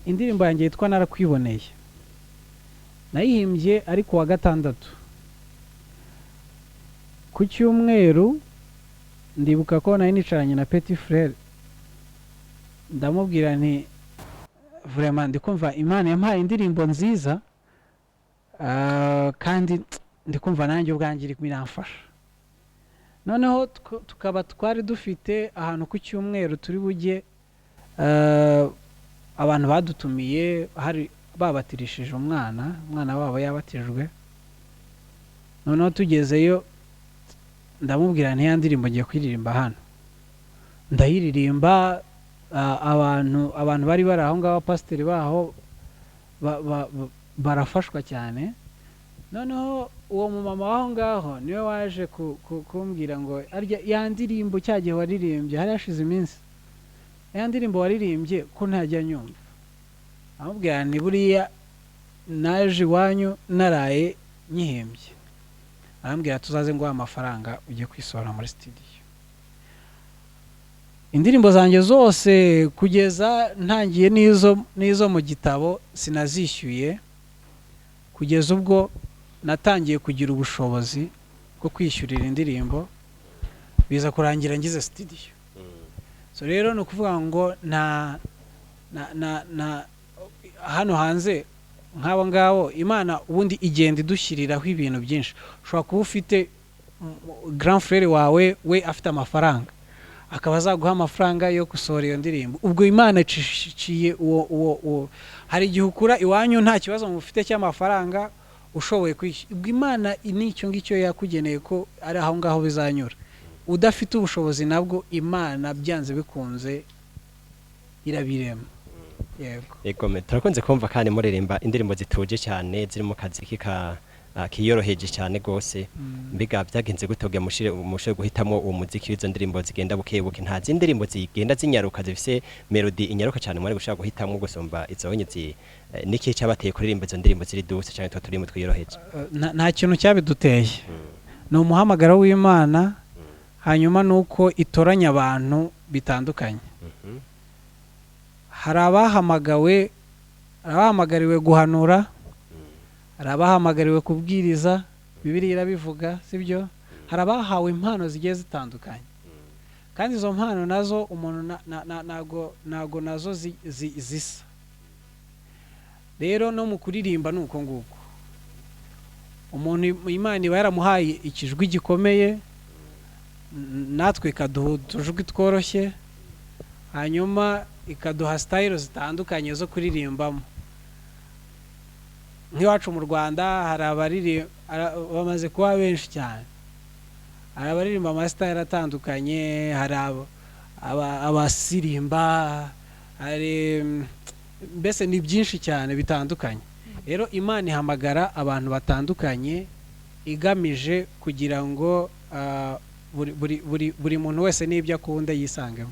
indirimbo yanjye yitwa Narakwiboneye nayihimbye ari ku wa gatandatu ku cyumweru. Ndibuka ko nari nicaranye na Petit Frere ndamubwira nti vraiment ndikumva Imana yampaye indirimbo nziza kandi ndikumva nanjye ubwanjye iri biramfasha. Noneho tukaba twari dufite ahantu ku cyumweru turi bujye abantu badutumiye hari babatirishije umwana wabo yabatijwe. Noneho tugezeyo ndamubwira nti ya ndirimbo ngiye kwiririmba hano, ndayiririmba. Abantu bari bari aho ngaho pasiteri baho barafashwa cyane. Noneho uwo mumama waho ngaho niwe waje kumbwira ngo ya ndirimbo cyagihe waririmbye hari hashize iminsi, ya ndirimbo waririmbye ko ntajya nyumva. Amubwira ni buriya naje iwanyu naraye nyihimbye. Arambwira tuzaze nguha amafaranga ujye kwisohora muri studio. Indirimbo zanjye zose kugeza ntangiye n'izo mu gitabo sinazishyuye, kugeza ubwo natangiye kugira ubushobozi bwo kwishyurira indirimbo biza kurangira ngize studio. So rero no kuvuga ngo na hano hanze nk'abo ngabo Imana ubundi igenda idushyiriraho ibintu byinshi. Ushobora kuba ufite grand frère wawe we afite amafaranga akaba azaguha amafaranga yo gusohora iyo ndirimbo, ubwo Imana iciciye uwo hari igihe ukura iwanyu nta kibazo mufite cy'amafaranga ushoboye kwishyura. Ubwo Imana nicyo ngicyo yakugeneye ko ari aho ngaho bizanyura. Udafite ubushobozi nabwo Imana byanze bikunze irabirema. Yego turakunze kumva kandi muririmba indirimbo zituje cyane ziri mu kazi kiyoroheje cyane gose. Mbega byagenze gutoge mushe guhitamo uwo muziki w'izo ndirimbo zigenda bukebuke, nta zindi ndirimbo zigenda zinyaruka zifise melody inyaruka cyane mwari gushaka guhitamo gusomba izo nyezi? Niki cyabateye kuririmba izo ndirimbo ziri duse cyane turi mu twiyoroheje? Nta kintu cyabiduteye, ni umuhamagaro w'Imana, hanyuma nuko itoranya abantu bitandukanye. Hari abahamagariwe guhanura, hari abahamagariwe kubwiriza, Bibiliya irabivuga sibyo. Hari abahawe impano zigiye zitandukanye, kandi izo mpano nazo umuntu nago nazo zisa. Rero no mu kuririmba nuko nguko umuntu Imana iba yaramuhaye ikijwi gikomeye, natwe ikaduha utujwi tworoshye, hanyuma ikaduha style zitandukanye zo kuririmbamo. Nk'iwacu mu Rwanda hari bamaze kuba benshi cyane, hari abaririmba ama style atandukanye, hari abasirimba, hari mbese ni byinshi cyane bitandukanye. Rero Imana ihamagara abantu batandukanye igamije kugira ngo buri muntu wese n'ibyo akunda yisangemo.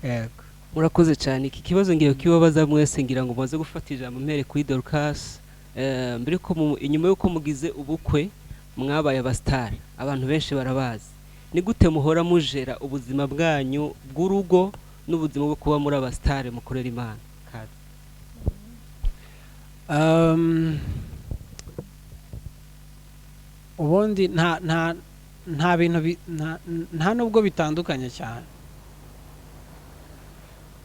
Yego murakoze cyane. Iki kibazo ngiye kibabaza mwese ngira ngo muze gufata ijambo mpere kuri Dorcas. Mbere ko inyuma yuko mugize ubukwe mwabaye abastari, abantu benshi barabazi, ni gute muhora mujera ubuzima bwanyu bw'urugo n'ubuzima bwo kuba muri abastari mukorera Imana? Ubundi nta bintu nta nubwo bitandukanye cyane,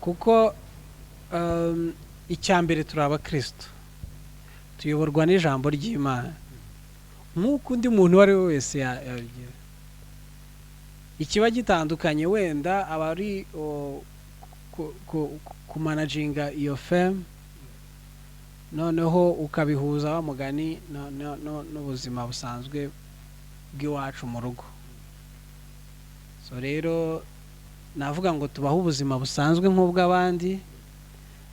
kuko icyambere turi abakristo, tuyoborwa n'ijambo ry'Imana nk'uko undi muntu wari wese yabigira. Ikiba gitandukanye wenda abari kumanaginga iyo femme, noneho ukabihuza wa mugani n'ubuzima busanzwe bw'iwacu mu rugo. So rero navuga ngo tubaho ubuzima busanzwe nk'ubw'abandi,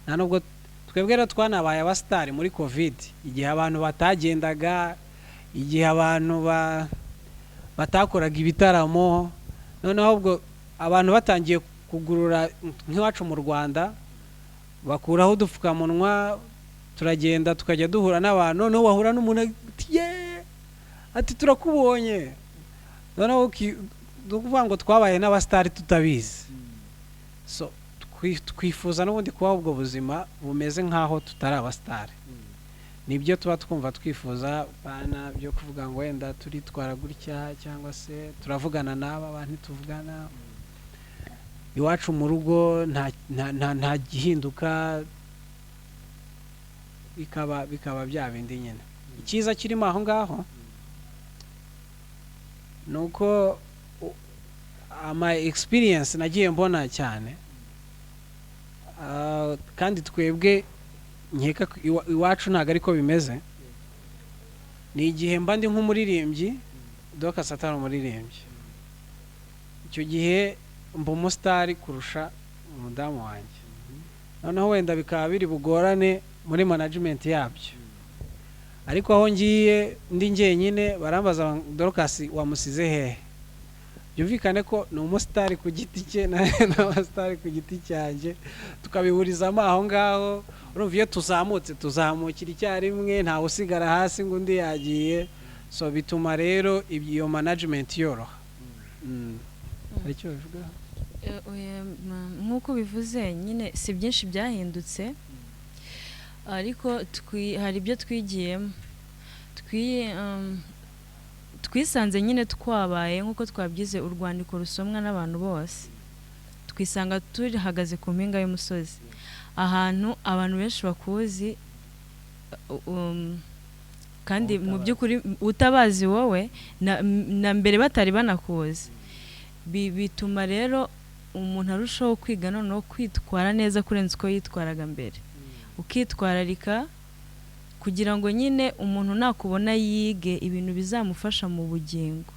nta nubwo twebwe rero twanabaye abastari muri covid, igihe abantu batagendaga, igihe abantu batakoraga ibitaramo. Noneho ubwo abantu batangiye kugurura nk'iwacu mu Rwanda, bakuraho udupfukamunwa, turagenda tukajya duhura n'abantu, noneho wahura n'umuntu ati turakubonye. Noneho ukuvuga ngo twabaye n'abastari tutabizi. So twifuza n'ubundi kubaho ubwo buzima bumeze nk'aho tutari abasitari. Nibyo tuba twumva twifuza bana byo kuvuga ngo wenda turitwara gutya cyangwa se turavugana n'aba bantu tuvugana iwacu mu rugo nta gihinduka, bikaba bya bindi nyine. Icyiza kirimo aho ngaho nuko ama experience nagiye mbona cyane, kandi twebwe nkeka iwacu ntago ariko bimeze. Ni igihe mba ndi nk'umuririmbyi Dorcas atari umuririmbyi, icyo gihe mba umusitari kurusha umudamu wanjye, noneho wenda bikaba biri bugorane muri management yabyo. Ariko aho ngiye ndi njyenyine barambaza Dorcas wamusize hehe, byumvikane ko ni umusitari ku giti cye n'abasitari ku giti cyanjye, tukabihurizamo aho ngaho. Urumva iyo tuzamukira icyarimwe, ntawe usigara hasi ngo undi yagiye, so bituma rero iyo management yoroha. Aricyo bivuga nk'uko bivuze nyine, si byinshi byahindutse, ariko hari ibyo twigiyemo, twisanze nyine twabaye nk'uko twabyize urwandiko rusomwa n'abantu bose, twisanga tuhagaze ku mpinga y'umusozi, ahantu abantu benshi bakuzi kandi mu by'ukuri utabazi wowe na mbere batari banakuzi. Bituma rero umuntu arushaho kwiga noneho kwitwara neza kurenza uko yitwaraga mbere, ukitwararika kugira ngo nyine umuntu nakubona yige ibintu bizamufasha mu bugingo.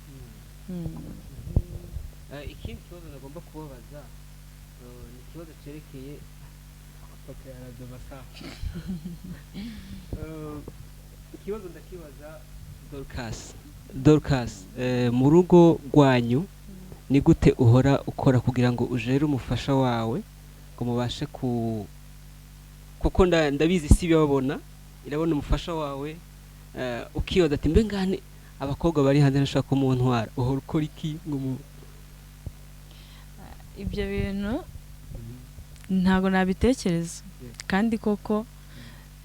Ikindi kibazo nagomba kubabaza ni ikibazo cyerekeye ikibazo ndakibaza Dorcas, mu rugo rwanyu ni gute uhora ukora kugira ngo ujere umufasha wawe ngo mubashe kuko ndabizi si babona irabona umufasha wawe, ukibaza ati mbe ngane abakobwa bari hanze nashaka kumuntwara, uhora ukora iki ngo ibyo bintu ntago nabitekereza, kandi koko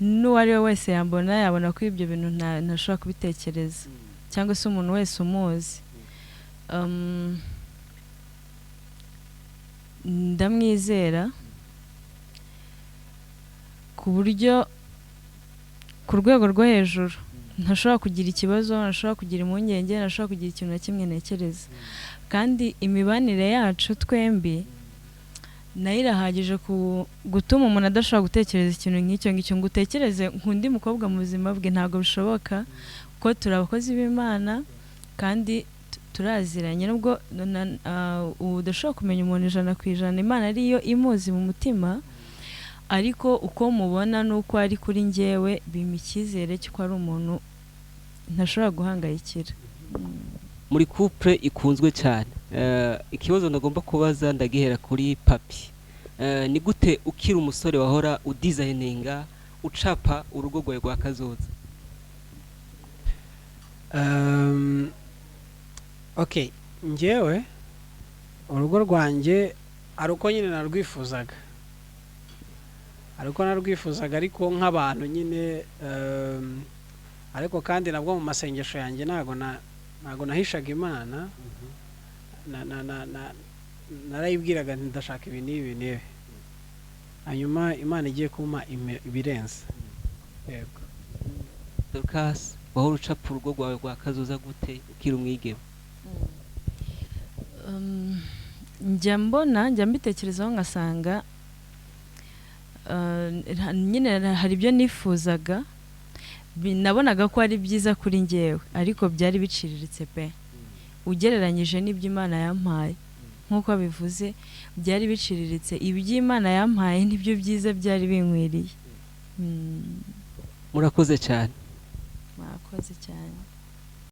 n'uwari we wese yabona ko ibyo bintu ntashobora kubitekereza, cyangwa se umuntu wese umuzi. Ndamwizera ku buryo ku rwego rwo hejuru ntashobora kugira ikibazo, ntashobora kugira impungenge, ntashobora kugira ikintu na kimwe ntekereza. Kandi imibanire yacu twembi nayo irahagije gutuma umuntu adashobora gutekereza ikintu nk'icyo ngicyo, ngo utekereze nk'undi mukobwa mu buzima bwe, ntabwo bishoboka, kuko turi abakozi b'Imana kandi turaziranye. Nubwo udashobora kumenya umuntu 100%, Imana ariyo imuzi mu mutima, ariko uko mubona n'uko ari kuri njyewe bimpa icyizere cy'uko ari umuntu ntashobora guhangayikira. Muri couple ikunzwe cyane, ikibazo ndagomba kubaza ndagihera kuri Papi. Ni gute ukiri umusore wahora udesigninga ucapa urugo rwawe rwa kazoza? Okay, njyewe urugo rwanjye ari uko nyine narwifuzaga, ariko nk'abantu nyine, ariko kandi nabwo mu masengesho yanjye ntago nahishaga Imana, narayibwiraga ndashaka ibi n'ibi, hanyuma Imana igiye kumpa ibirenze. Yego. Dorcas, wahora ucapa urugo rwawe rwa kazoza gute ukiri umwigeme? Njya mbitekerezaho ngasanga nyine hari ibyo nifuzaga, nabonaga ko ari byiza kuri njyewe, ariko byari biciriritse pe, ugereranyije n'ibyo Imana yampaye. Nk'uko bivuze, byari biciriritse, iby'Imana yampaye nibyo byiza byari binkwiriye. Murakoze cyane. Murakoze cyane.